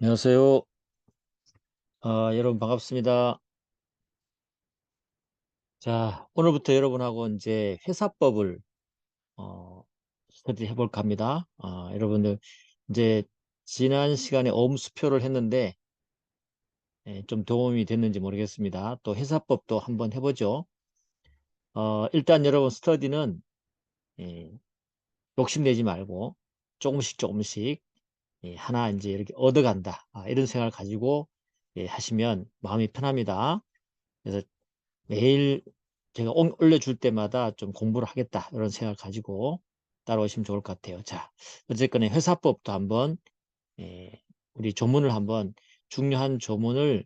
안녕하세요. 여러분 반갑습니다. 자, 오늘부터 여러분하고 이제 회사법을 스터디 해볼까 합니다. 여러분들 이제 지난 시간에 엄수표를 했는데 좀 도움이 됐는지 모르겠습니다. 또 회사법도 한번 해보죠. 일단 여러분 스터디는 예, 욕심내지 말고 조금씩 조금씩 하나 이제 이렇게 얻어간다. 이런 생각을 가지고 하시면 마음이 편합니다. 그래서 매일 제가 올려줄 때마다 좀 공부를 하겠다 이런 생각을 가지고 따라오시면 좋을 것 같아요. 자, 어쨌거나 회사법도 한번 예, 우리 조문을 한번 중요한 조문을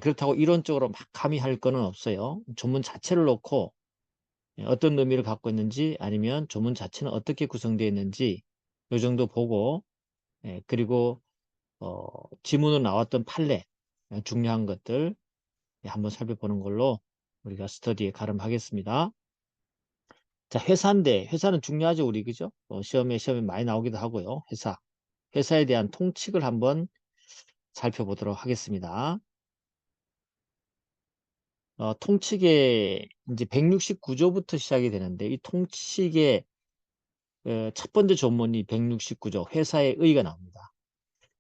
그렇다고 이론적으로 막 감히 할 거는 없어요. 조문 자체를 놓고 어떤 의미를 갖고 있는지 아니면 조문 자체는 어떻게 구성되어 있는지 이 정도 보고 그리고 지문으로 나왔던 판례 중요한 것들 한번 살펴보는 걸로 우리가 스터디에 가름하겠습니다. 자, 회사인데 회사는 중요하죠, 우리 그죠? 시험에 많이 나오기도 하고요. 회사에 대한 통칙을 한번 살펴보도록 하겠습니다. 통칙의 이제 169조부터 시작이 되는데 이 통칙의 첫 번째 조문이 169조 회사의 의의가 나옵니다.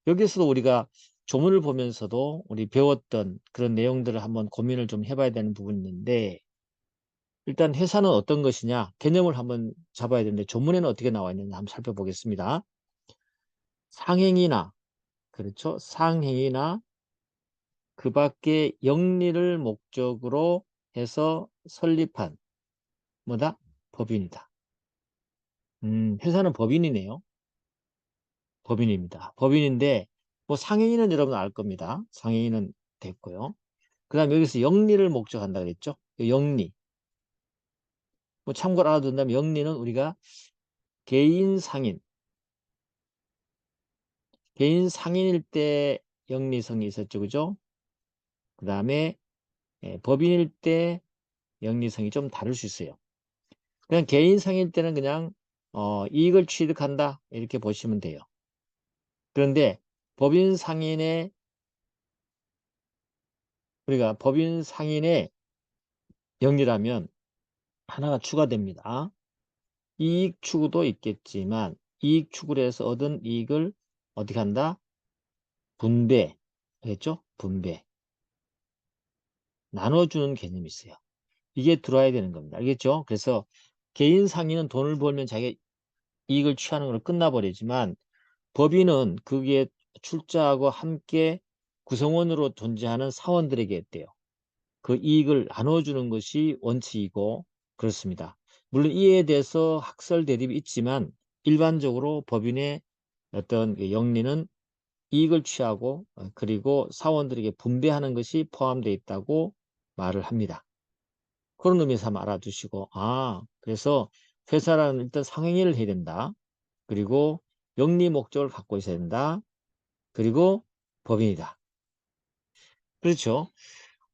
여기서도 우리가 조문을 보면서도 우리 배웠던 그런 내용들을 한번 고민을 좀 해봐야 되는 부분이 있는데 일단 회사는 어떤 것이냐 개념을 한번 잡아야 되는데 조문에는 어떻게 나와 있는지 한번 살펴보겠습니다. 상행이나 그렇죠. 상행이나 그 밖에 영리를 목적으로 해서 설립한 뭐다? 법인이다. 회사는 법인이네요. 법인입니다. 법인인데 뭐 상행위는 여러분 알 겁니다. 상행위는 됐고요. 그 다음에 여기서 영리를 목적한다 그랬죠. 영리. 뭐 참고로 알아둔다면 영리는 우리가 개인 상인, 개인 상인일 때 영리성이 있었죠. 그죠? 그 다음에 법인일 때 영리성이 좀 다를 수 있어요. 그냥 개인 상일 때는 그냥 이익을 취득한다 이렇게 보시면 돼요. 그런데 법인 상인의 우리가 법인 상인의 영리라면 하나가 추가됩니다. 이익 추구도 있겠지만 이익 추구를 해서 얻은 이익을 어떻게 한다? 분배. 알겠죠? 분배. 나눠주는 개념이 있어요. 이게 들어와야 되는 겁니다. 알겠죠? 그래서 개인 상인은 돈을 벌면 자기가 이익을 취하는 걸로 끝나버리지만 법인은 그게 출자하고 함께 구성원으로 존재하는 사원들에게 했대요. 그 이익을 나눠주는 것이 원칙이고 그렇습니다. 물론 이에 대해서 학설 대립이 있지만 일반적으로 법인의 어떤 영리는 이익을 취하고 그리고 사원들에게 분배하는 것이 포함되어 있다고 말을 합니다. 그런 의미에서 한번 알아두시고 그래서 회사라는 일단 상행위를 해야 된다. 그리고 영리 목적을 갖고 있어야 된다. 그리고 법인이다. 그렇죠.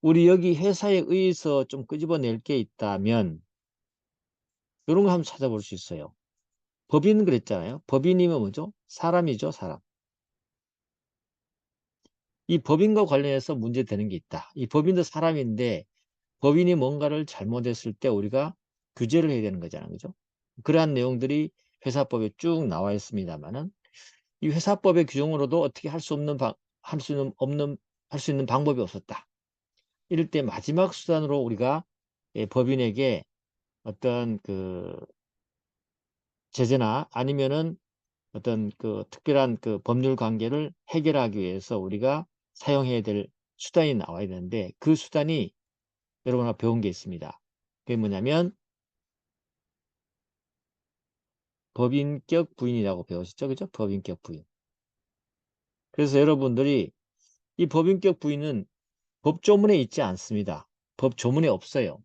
우리 여기 회사에 의해서 좀 끄집어낼 게 있다면 이런 거 한번 찾아볼 수 있어요. 법인 그랬잖아요. 법인이면 뭐죠? 사람이죠, 사람. 이 법인과 관련해서 문제되는 게 있다. 이 법인도 사람인데 법인이 뭔가를 잘못했을 때 우리가 규제를 해야 되는 거잖아요. 그죠? 그러한 내용들이 회사법에 쭉 나와 있습니다만은 이 회사법의 규정으로도 어떻게 할 수 없는 할 수 있는 방법이 없었다. 이럴 때 마지막 수단으로 우리가 법인에게 어떤 그 제재나 아니면은 어떤 그 특별한 그 법률 관계를 해결하기 위해서 우리가 사용해야 될 수단이 나와야 되는데 그 수단이 여러분가 배운 게 있습니다. 그게 뭐냐면 법인격 부인이라고 배우셨죠? 그죠? 법인격 부인. 그래서 여러분들이 이 법인격 부인은 법조문에 있지 않습니다. 법조문에 없어요.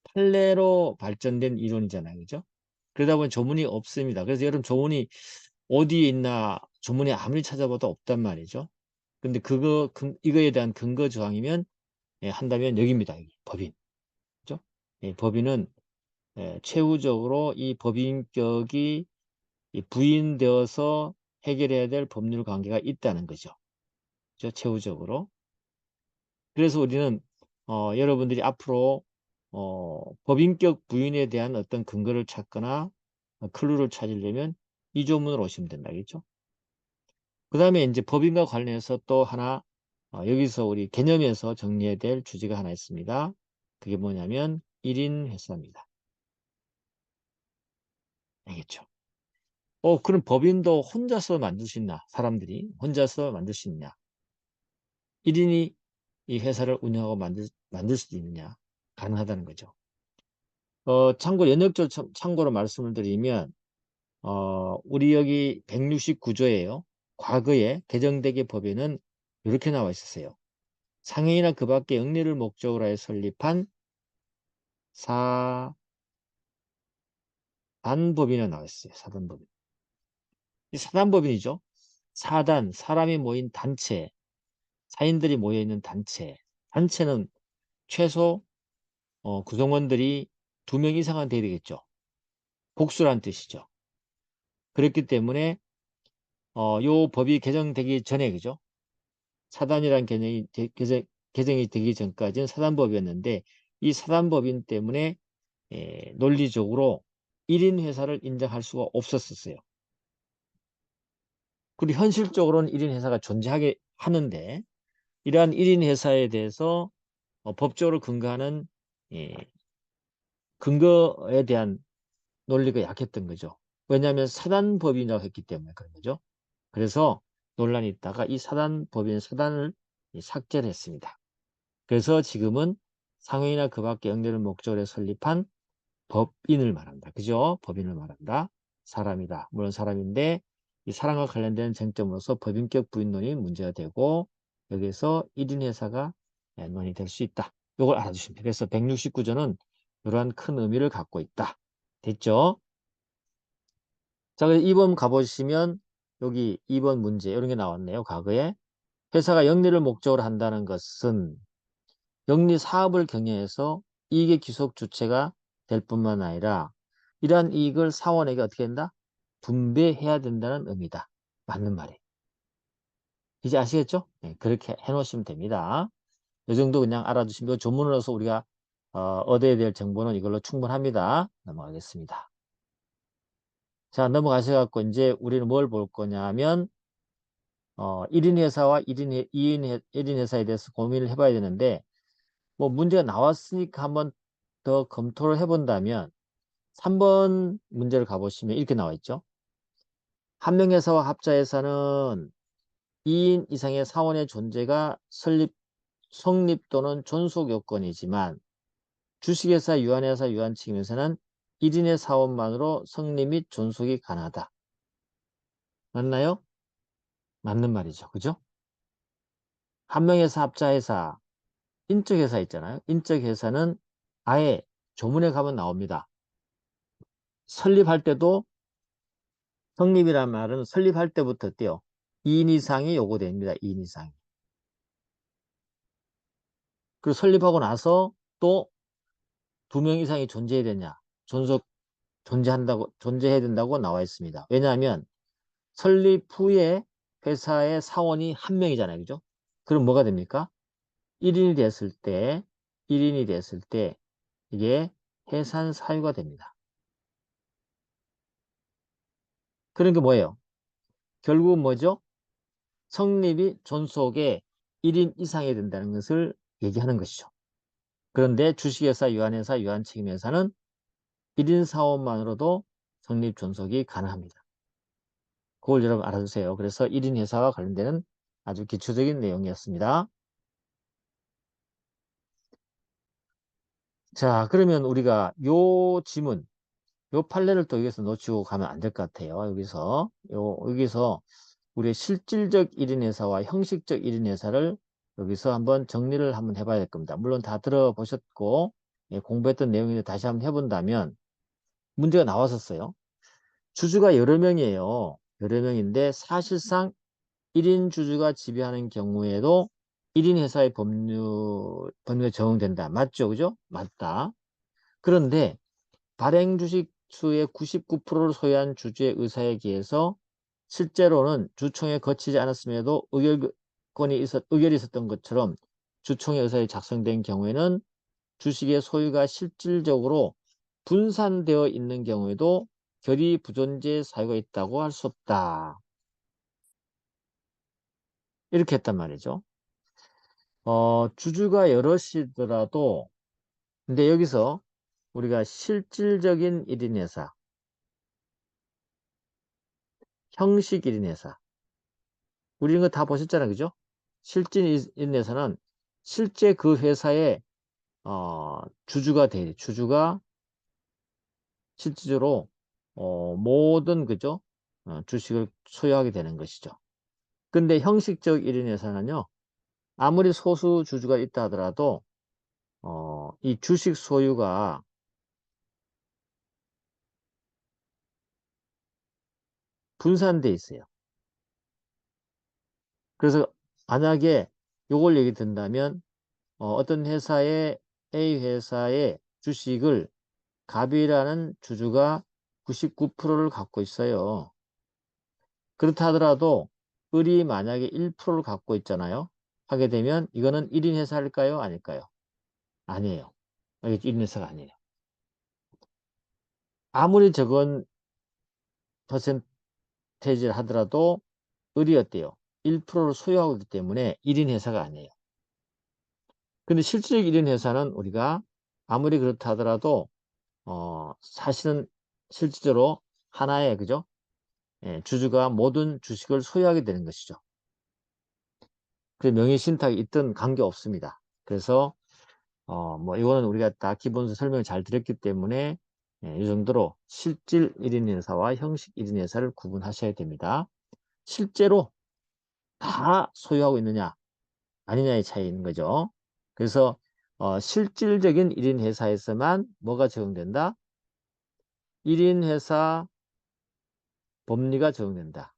판례로 발전된 이론이잖아요. 그죠? 그러다 보니 조문이 없습니다. 그래서 여러분 조문이 어디에 있나 조문에 아무리 찾아봐도 없단 말이죠. 근데 이거에 대한 근거 조항이면 한다면 여기입니다. 여기 법인. 그죠? 법인은 최후적으로 이 법인격이 부인되어서 해결해야 될 법률 관계가 있다는 거죠. 그죠? 최후적으로. 그래서 우리는 여러분들이 앞으로 법인격 부인에 대한 어떤 근거를 찾거나 클루를 찾으려면 이 조문으로 오시면 된다겠죠. 그 다음에 이제 법인과 관련해서 또 하나 여기서 우리 개념에서 정리해야 될 주제가 하나 있습니다. 그게 뭐냐면 1인 회사입니다. 알겠죠? 그럼 법인도 혼자서 만들 수 있나? 사람들이 혼자서 만들 수 있냐? 1인이 이 회사를 운영하고 만들 수도 있느냐? 가능하다는 거죠. 참고로 연역적 참고로 말씀을 드리면 우리 여기 169조예요. 과거에 개정되기 법에는 이렇게 나와 있었어요. 상해이나 그 밖의 영리를 목적으로 해 설립한 사단법인이 나와 있어요. 사단법인. 이 사단법인이죠. 사단, 사람이 모인 단체, 사인들이 모여있는 단체. 단체는 최소 구성원들이 2명 이상은 돼야 되겠죠. 복수란 뜻이죠. 그렇기 때문에 요 법이 개정되기 전에 그죠? 사단이라는 개정이 되기 전까지는 사단법이었는데 이 사단법인 때문에 논리적으로 1인 회사를 인정할 수가 없었어요. 그리고 현실적으로는 1인 회사가 존재하게 하는데 이러한 1인 회사에 대해서 법적으로 근거하는 근거에 대한 논리가 약했던 거죠. 왜냐하면 사단법인이라고 했기 때문에 그런 거죠. 그래서 논란이 있다가 이 사단법인 사단을 삭제를 했습니다. 그래서 지금은 상해이나 그 밖의 영리를 목적으로 설립한 법인을 말한다. 그죠? 법인을 말한다. 사람이다. 물론 사람인데 이 사람과 관련된 쟁점으로서 법인격 부인론이 문제가 되고 여기서 1인 회사가 논의될 수 있다. 이걸 알아주시면 돼요. 그래서 169조는 이러한 큰 의미를 갖고 있다. 됐죠? 자, 그래서 2번 가보시면 여기 2번 문제 이런 게 나왔네요. 과거에 회사가 영리를 목적으로 한다는 것은 영리 사업을 경영해서 이익의 귀속 주체가 될 뿐만 아니라 이러한 이익을 사원에게 어떻게 한다? 분배해야 된다는 의미다. 맞는 말이에요. 이제 아시겠죠? 네, 그렇게 해놓으시면 됩니다. 이 정도 그냥 알아두시면 조문으로서 우리가 얻어야 될 정보는 이걸로 충분합니다. 넘어가겠습니다. 자, 넘어가셔갖고 이제 우리는 뭘 볼 거냐면 1인 회사와 1인 회사에 대해서 고민을 해봐야 되는데 뭐 문제가 나왔으니까 한번 더 검토를 해본다면 3번 문제를 가보시면 이렇게 나와 있죠. 한 명 회사와 합자 회사는 2인 이상의 사원의 존재가 성립 또는 존속 요건이지만 주식회사, 유한회사, 유한책임회사는 1인의 사원만으로 성립 및 존속이 가능하다. 맞나요? 맞는 말이죠. 그죠? 한 명 회사, 합자 회사, 인적 회사 있잖아요. 인적 회사는 아예 조문에 가면 나옵니다. 설립할 때도 성립이란 말은 설립할 때부터 어때요? 2인 이상이 요구됩니다. 2인 이상이. 그리고 설립하고 나서 또 2명 이상이 존재해야 되냐? 존재해야 된다고 나와 있습니다. 왜냐하면 설립 후에 회사의 사원이 1명이잖아요. 그죠? 그럼 뭐가 됩니까? 1인이 됐을 때 이게 해산 사유가 됩니다. 그런 게 뭐예요? 결국은 뭐죠? 성립이 존속에 1인 이상이 된다는 것을 얘기하는 것이죠. 그런데 주식회사, 유한회사, 유한책임회사는 1인 사원만으로도 성립 존속이 가능합니다. 그걸 여러분 알아두세요. 그래서 1인 회사와 관련되는 아주 기초적인 내용이었습니다. 자, 그러면 우리가 요 지문, 요 판례를 또 여기서 놓치고 가면 안 될 것 같아요. 여기서 우리의 실질적 1인 회사와 형식적 1인 회사를 여기서 한번 정리를 한번 해봐야 될 겁니다. 물론 다 들어보셨고 공부했던 내용인데 다시 한번 해본다면 문제가 나왔었어요. 주주가 여러 명이에요. 여러 명인데 사실상 1인 주주가 지배하는 경우에도 1인 회사의 법률에 적용된다. 맞죠? 그죠? 맞다. 그런데 발행 주식 수의 99%를 소유한 주주의 의사에 기해서 실제로는 주총에 거치지 않았음에도 의결이 있었던 것처럼 주총의 의사에 작성된 경우에는 주식의 소유가 실질적으로 분산되어 있는 경우에도 결의 부존재 사유가 있다고 할 수 없다. 이렇게 했단 말이죠. 주주가 여럿이더라도, 근데 여기서 우리가 실질적인 1인 회사, 형식 1인 회사, 우리 이거 다 보셨잖아요. 그죠? 실질 1인 회사는 실제 그 회사의 주주가 실질적으로 모든 그죠? 주식을 소유하게 되는 것이죠. 근데 형식적 1인 회사는요, 아무리 소수 주주가 있다 하더라도 이 주식 소유가 분산돼 있어요. 그래서 만약에 요걸 얘기 든다면 어떤 회사의 A 회사의 주식을 갑이라는 주주가 99%를 갖고 있어요. 그렇다 하더라도 을이 만약에 1%를 갖고 있잖아요. 하게 되면 이거는 1인 회사일까요? 아닐까요? 아니에요. 이게 1인 회사가 아니에요. 아무리 적은 퍼센테이지를 하더라도 을이 어때요? 1%를 소유하고 있기 때문에 1인 회사가 아니에요. 근데 실질적 1인 회사는 우리가 아무리 그렇다 하더라도 사실은 실질적으로 하나의 그죠? 예, 주주가 모든 주식을 소유하게 되는 것이죠. 그 명의신탁이 있든 관계없습니다. 그래서 뭐 이거는 우리가 다 기본 설명을 잘 드렸기 때문에 예, 이 정도로 실질 1인 회사와 형식 1인 회사를 구분하셔야 됩니다. 실제로 다 소유하고 있느냐 아니냐의 차이인 거죠. 그래서 실질적인 1인 회사에서만 뭐가 적용된다? 1인 회사 법리가 적용된다.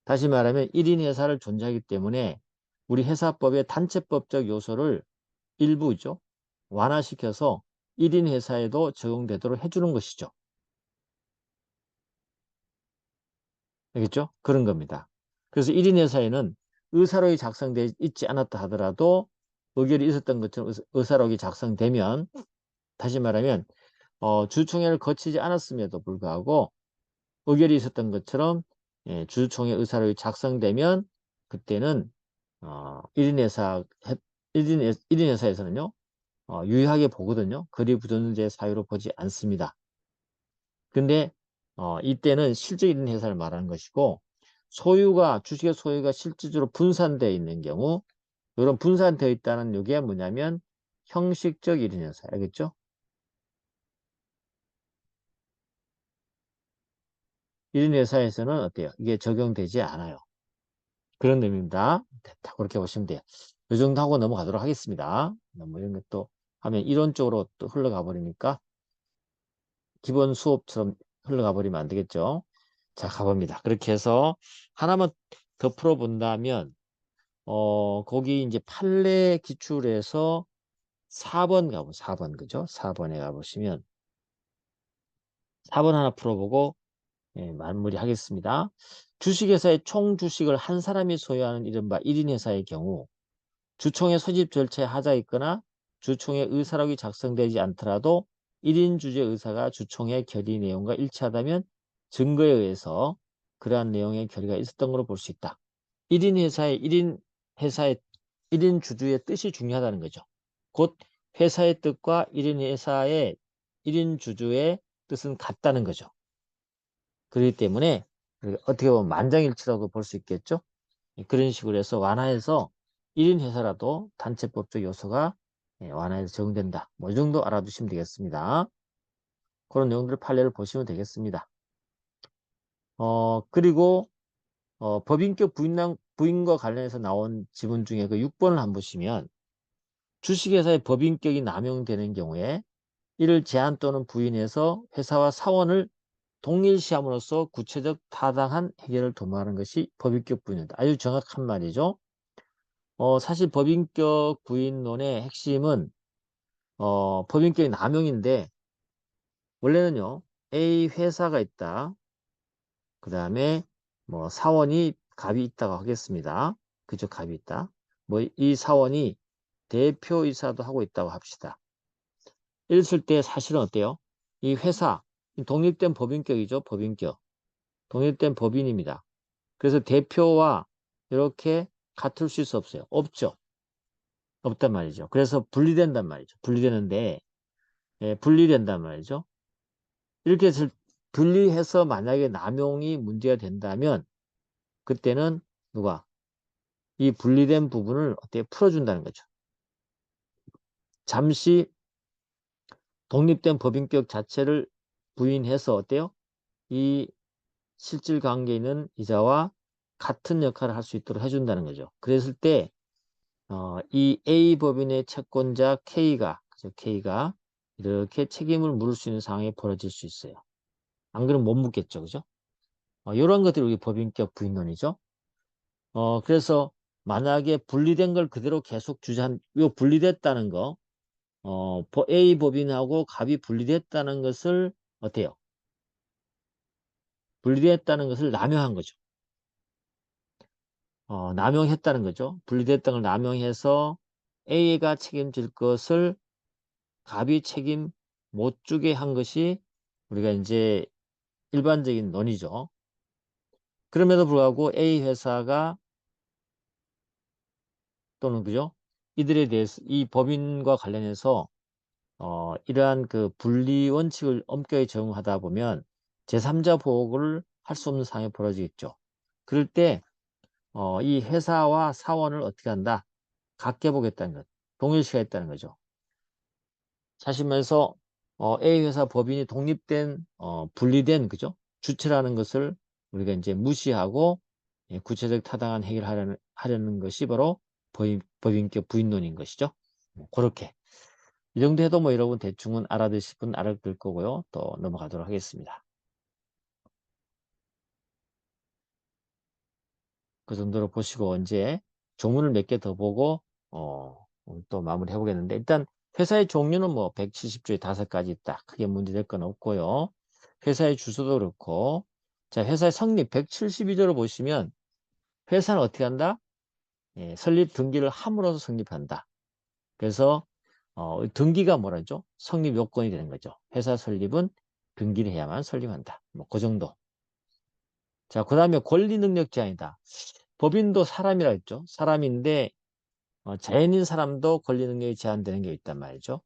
다시 말하면 1인 회사를 존재하기 때문에 우리 회사법의 단체법적 요소를 일부죠. 완화시켜서 1인 회사에도 적용되도록 해주는 것이죠. 알겠죠? 그런 겁니다. 그래서 1인 회사에는 의사록이 작성되어 있지 않았다 하더라도 의결이 있었던 것처럼 의사록이 작성되면 다시 말하면 주총회를 거치지 않았음에도 불구하고 의결이 있었던 것처럼 예, 주총회 의사록이 작성되면 그때는 1인 회사 1인 회사에서는요 유의하게 보거든요. 거리 부존재 사유로 보지 않습니다. 근데 이때는 실제 1인 회사를 말하는 것이고 주식의 소유가 실질적으로 분산되어 있는 경우 이런 분산되어 있다는 게 뭐냐면 형식적 1인 회사 알겠죠? 1인 회사에서는 어때요? 이게 적용되지 않아요. 그런 의미입니다. 됐다. 그렇게 보시면 돼요. 이 정도 하고 넘어가도록 하겠습니다. 너무 이런 것도 하면 이론적으로 또 흘러가 버리니까 기본 수업처럼 흘러가 버리면 안 되겠죠. 자, 가봅니다. 그렇게 해서 하나만 더 풀어본다면, 거기 이제 판례 기출에서 4번 4번, 그죠? 4번에 가보시면, 4번 하나 풀어보고, 예, 마무리 하겠습니다. 주식회사의 총 주식을 한 사람이 소유하는 이른바 1인 회사의 경우, 주총의 소집 절차에 하자가 있거나 주총의 의사록이 작성되지 않더라도 1인 주주의 의사가 주총의 결의 내용과 일치하다면 증거에 의해서 그러한 내용의 결의가 있었던 것으로 볼 수 있다. 1인 회사의 1인 주주의 뜻이 중요하다는 거죠. 곧 회사의 뜻과 1인 회사의 1인 주주의 뜻은 같다는 거죠. 그렇기 때문에 어떻게 보면 만장일치라고 볼 수 있겠죠. 그런 식으로 해서 완화해서 1인 회사라도 단체법적 요소가 완화해서 적용된다. 뭐 이 정도 알아두시면 되겠습니다. 그런 내용들을 판례를 보시면 되겠습니다. 그리고 법인격 부인과 관련해서 나온 지문 중에 그 6번을 한번 보시면 주식회사의 법인격이 남용되는 경우에 이를 제한 또는 부인해서 회사와 사원을 동일시함으로써 구체적 타당한 해결을 도모하는 것이 법인격 부인이다. 아주 정확한 말이죠. 사실 법인격 부인론의 핵심은 법인격의 남용인데 원래는요 A 회사가 있다. 그 다음에 뭐 사원이 갑이 있다고 하겠습니다. 그죠? 갑이 있다. 뭐 이 사원이 대표이사도 하고 있다고 합시다. 이랬을 때 사실은 어때요? 이 회사, 독립된 법인격이죠. 법인격. 독립된 법인입니다. 그래서 대표와 이렇게 같을 수 없어요. 없죠. 없단 말이죠. 그래서 분리된단 말이죠. 분리되는데, 예, 분리된단 말이죠. 이렇게 해서 분리해서 만약에 남용이 문제가 된다면, 그때는 누가? 이 분리된 부분을 어떻게 풀어준다는 거죠. 잠시 독립된 법인격 자체를 부인해서 어때요? 이 실질 관계에 있는 이자와 같은 역할을 할 수 있도록 해준다는 거죠. 그랬을 때, 이 A 법인의 채권자 K가, 그죠? K가 이렇게 책임을 물을 수 있는 상황이 벌어질 수 있어요. 안 그러면 못 묻겠죠. 그죠? 이런 것들이 우리 법인격 부인론이죠. 그래서 만약에 분리된 걸 그대로 계속 주장, 요 분리됐다는 거, A 법인하고 갑이 분리됐다는 것을 어때요? 분리됐다는 것을 남용한 거죠. 남용했다는 거죠. 분리됐다는 걸 남용해서 A가 책임질 것을 갑이 책임 못 주게 한 것이 우리가 이제 일반적인 논의죠. 그럼에도 불구하고 A 회사가 또는 그죠? 이들에 대해서 이 법인과 관련해서 이러한 그 분리 원칙을 엄격히 적용하다 보면 제3자 보호를 할 수 없는 상황이 벌어지겠죠. 그럴 때 이 회사와 사원을 어떻게 한다? 같게 보겠다는 것, 동일시하겠다는 거죠. 사실 말해서 A 회사 법인이 독립된 분리된 그죠? 주체라는 것을 우리가 이제 무시하고 구체적 타당한 해결을 하려는 것이 바로 법인격 부인론인 것이죠. 그렇게 이 정도 해도 뭐 여러분 대충은 알아두실 분 알아들 거고요. 또 넘어가도록 하겠습니다. 그 정도로 보시고 이제 조문을 몇 개 더 보고 또 마무리 해보겠는데 일단 회사의 종류는 뭐 170조에 5가지 있다. 크게 문제될 건 없고요. 회사의 주소도 그렇고 자 회사의 성립 172조를 보시면 회사는 어떻게 한다? 예, 설립 등기를 함으로써 성립한다. 그래서 등기가 뭐라죠? 성립 요건이 되는 거죠. 회사 설립은 등기를 해야만 설립한다. 뭐 그 정도. 자, 그 다음에 권리 능력 제한이다. 법인도 사람이라 했죠. 사람인데 자연인 사람도 권리 능력이 제한되는 게 있단 말이죠.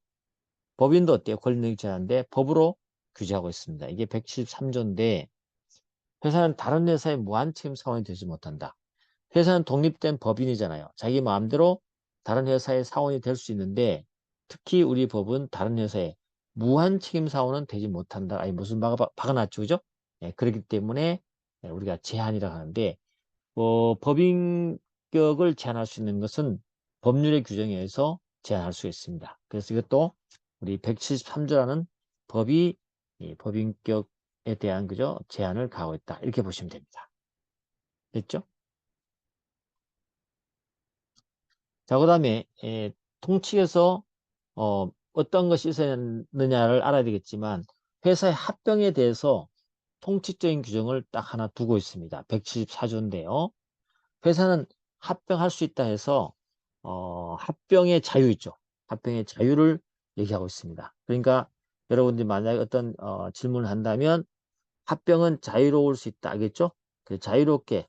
법인도 어때요? 권리 능력이 제한인데 법으로 규제하고 있습니다. 이게 173조인데 회사는 다른 회사의 무한 책임 사원이 되지 못한다. 회사는 독립된 법인이잖아요. 자기 마음대로 다른 회사의 사원이 될 수 있는데 특히 우리 법은 다른 회사의 무한 책임 사원은 되지 못한다. 아니 무슨 박아놨죠, 그죠? 예, 그렇기 때문에 우리가 제한이라고 하는데 법인격을 제한할 수 있는 것은 법률의 규정에 의해서 제한할 수 있습니다. 그래서 이것도 우리 173조라는 법이 이 법인격에 대한 그죠 제한을 가하고 있다. 이렇게 보시면 됩니다. 됐죠? 자, 그 다음에 통칙에서 어떤 것이 있었느냐를 알아야 되겠지만 회사의 합병에 대해서 통칙적인 규정을 딱 하나 두고 있습니다. 174조인데요. 회사는 합병할 수 있다 해서 합병의 자유 있죠. 합병의 자유를 얘기하고 있습니다. 그러니까 여러분들이 만약에 어떤 질문을 한다면 합병은 자유로울 수 있다. 알겠죠? 그 자유롭게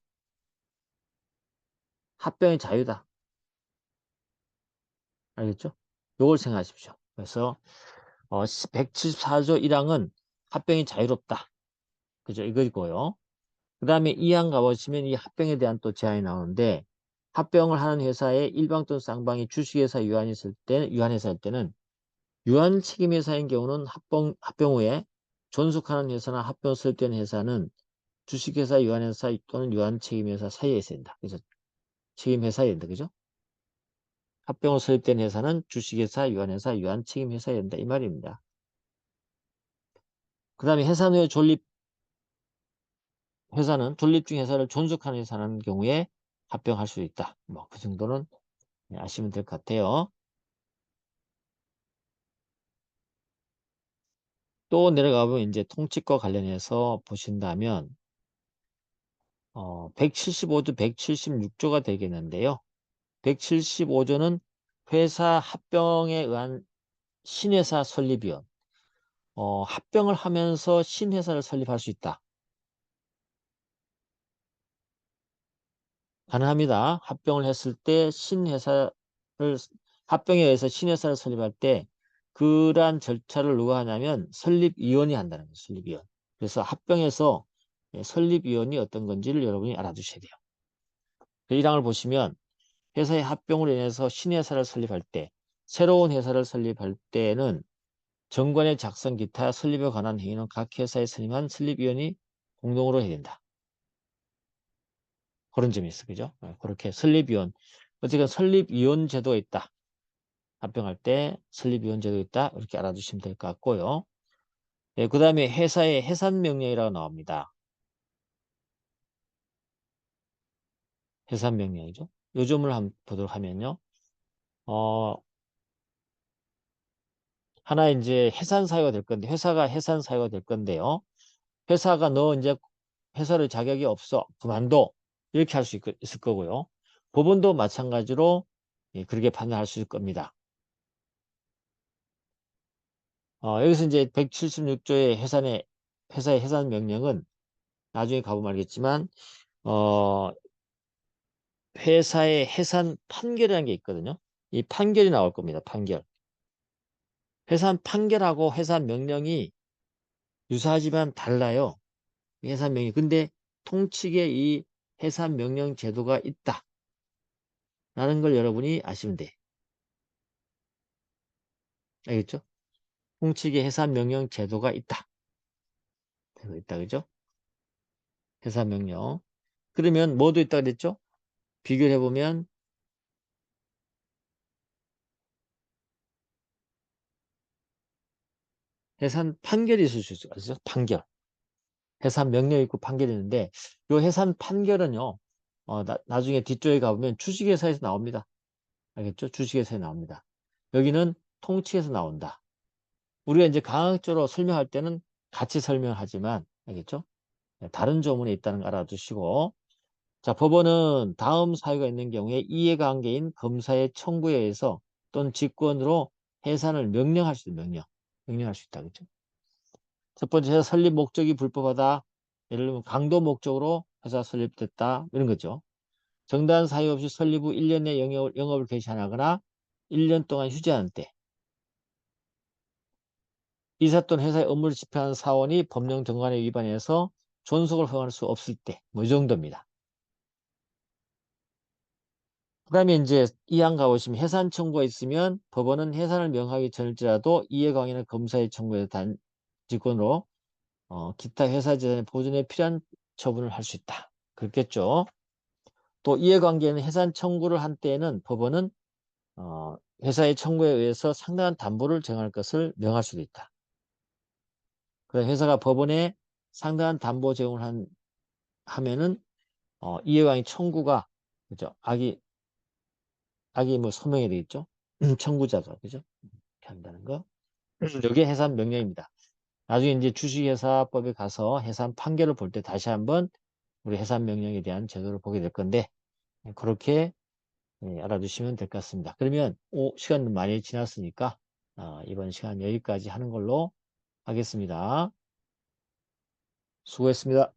합병의 자유다. 알겠죠? 요걸 생각하십시오. 그래서 174조 1항은 합병이 자유롭다. 그죠? 이거고요. 그 다음에 2항 가보시면 이 합병에 대한 또 제한이 나오는데 합병을 하는 회사에 일방 또는 쌍방이 주식회사 유한회사일 때는 유한 책임회사인 경우는 합병 후에 존속하는 회사나 합병 설립된 회사는 주식회사 유한회사 또는 유한 책임회사 사이에 있어야 된다. 그래서 책임회사에 된다. 그죠? 합병 후 설립된 회사는 주식회사, 유한회사, 유한 책임회사에 된다. 이 말입니다. 그 다음에 해산 후에 회사는 존립 중 회사를 존속하는 회사라는 경우에 합병할 수 있다. 뭐 그 정도는 아시면 될 것 같아요. 또 내려가 보면 이제 통칙과 관련해서 보신다면 175조, 176조가 되겠는데요. 175조는 회사 합병에 의한 신회사 설립위원. 합병을 하면서 신회사를 설립할 수 있다. 가능합니다. 합병을 했을 때 합병에 의해서 신회사를 설립할 때 그러한 절차를 누가 하냐면 설립위원이 한다는 거예요. 설립위원. 그래서 합병에서 설립위원이 어떤 건지를 여러분이 알아두셔야 돼요. 1항을 보시면 회사의 합병으로 인해서 신회사를 설립할 때, 새로운 회사를 설립할 때는 정관의 작성 기타 설립에 관한 행위는 각 회사에 선임한 설립위원이 공동으로 해야 된다. 그런 점이 있어. 그죠? 그렇게 설립위원. 어쨌든 설립위원 제도가 있다. 합병할 때 설립위원 제도가 있다. 이렇게 알아두시면 될 것 같고요. 그 다음에 회사의 해산명령이라고 나옵니다. 해산명령이죠. 요점을 한번 보도록 하면요. 어, 하나 이제 해산 사유가 될 건데, 회사가 해산 사유가 될 건데요. 회사가 너 이제 회사를 자격이 없어. 그만둬. 이렇게 할 수 있을 거고요. 법원도 마찬가지로 그렇게 판단할 수 있을 겁니다. 여기서 이제 176조의 회사의 해산 명령은 나중에 가보면 알겠지만, 어, 회사의 해산 판결이라는 게 있거든요. 이 판결이 나올 겁니다. 판결. 해산 판결하고 해산 명령이 유사하지만 달라요. 해산 명령. 근데 통칙에 이 해산 명령 제도가 있다. 라는 걸 여러분이 아시면 돼. 알겠죠? 통칙에 해산 명령 제도가 있다. 있다. 그죠? 해산 명령. 그러면 뭐도 있다 그랬죠? 비교를 해보면 해산 판결이 있을 수 있어요. 판결. 해산 명령이 있고 판결이 있는데 이 해산 판결은요. 나중에 뒤쪽에 가보면 주식회사에서 나옵니다. 알겠죠? 주식회사에 나옵니다. 여기는 통치에서 나온다. 우리가 이제 강학적으로 설명할 때는 같이 설명하지만 알겠죠? 다른 조문에 있다는 거 알아두시고 자, 법원은 다음 사유가 있는 경우에 이해관계인 검사의 청구에 의해서 또는 직권으로 해산을 명령할 수 있다. 명령할 수 있다. 그죠? 첫 번째, 회사 설립 목적이 불법하다. 예를 들면 강도 목적으로 회사 설립됐다. 이런 거죠. 정당한 사유 없이 설립 후 1년 내 영업을 개시하거나 1년 동안 휴지하는 때. 이사 또는 회사의 업무를 집행하는 사원이 법령 정관에 위반해서 존속을 허용할 수 없을 때. 뭐 이 정도입니다. 그 다음에 이제 이항 가보시면 해산 청구가 있으면 법원은 해산을 명하기 전일지라도 이해관계는 검사의 청구에 직권으로 기타 회사 재산의 보존에 필요한 처분을 할 수 있다. 그렇겠죠. 또 이해관계는 해산 청구를 한 때에는 법원은 회사의 청구에 의해서 상당한 담보를 정할 것을 명할 수도 있다. 그래서 회사가 법원에 상당한 담보 제공을 하면은 이해관계 청구가 그죠? 악이 뭐 소명이 되겠죠. 청구자가 그죠? 이렇게 한다는 거. 이게 해산 명령입니다. 나중에 이제 주식회사법에 가서 해산 판결을 볼 때 다시 한번 우리 해산 명령에 대한 제도를 보게 될 건데 그렇게 알아두시면 될 것 같습니다. 그러면 시간 많이 지났으니까 이번 시간 여기까지 하는 걸로 하겠습니다. 수고했습니다.